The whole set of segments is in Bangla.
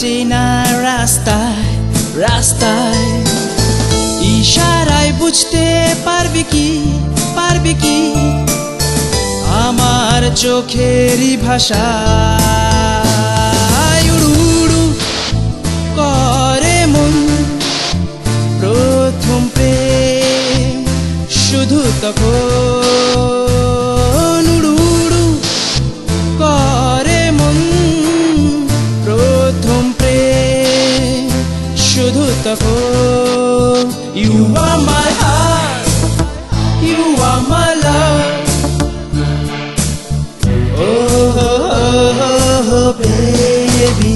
চেনা রাস্তায় রাস্তায় ইশারায় বুঝতে পারবি কি আমার চোখেরই ভাষা উড়ু উড়ু করে মন প্রথম প্রেম শুধু তখন উড়ু উড়ু করে মন প্রথম প্রেম শুধু তখন You are my heart, you are my love. Oh, baby.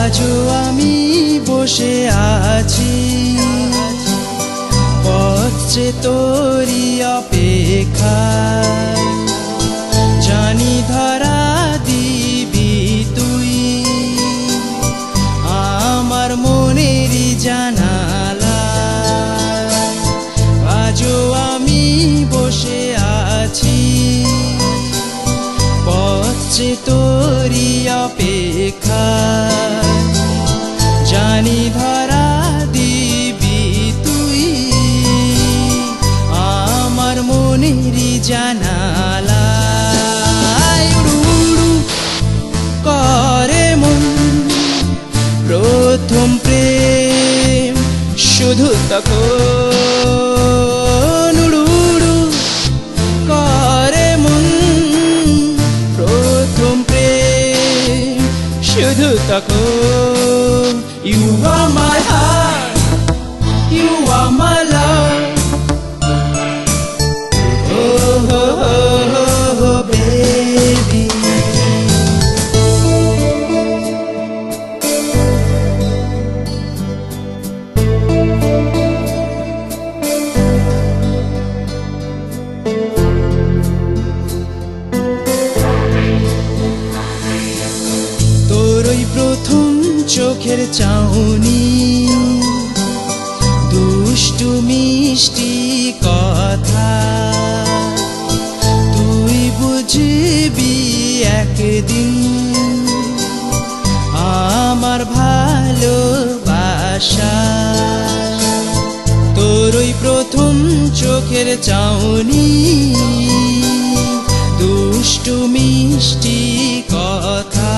আজও আমি বসে আছি পথে তোরি অপেক্ষায় জানি ধরা দিবি তুই আমার মনেরই জানালা আজও আমি বসে আছি পথে তোরি অপেক্ষায় জানি ধরা দিবি তুই আমার মনেরই জানালা উড়ু উড়ু করে মন প্রথম প্রেম শুধু তখন উড়ু উড়ু করে মন প্রথম প্রেম শুধু তখন You are my heart, you are my love. Oh, oh, oh, oh baby. তোর ওই প্রথম চোখের চাউনি দুষ্টু মিষ্টি কথা তুই বুঝবি একদিন আমার ভালোবাসা তোর ওই প্রথম চোখের চাউনি দুষ্টু মিষ্টি কথা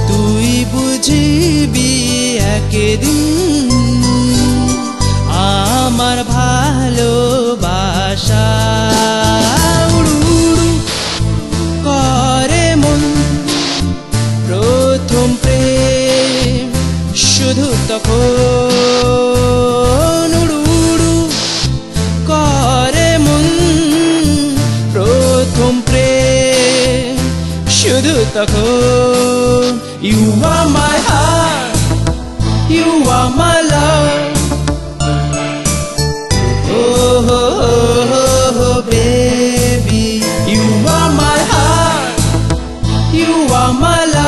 তুই বুঝবি একদিন আমার ভালোবাসা উড়ু উড়ু করে মন প্রথম প্রেম শুধু তখন উড়ু উড়ু করে মন প্রথম প্রেম শুধু তখন You are my heart, you are my love. Oh, oh, oh, oh baby. You are my heart, you are my love.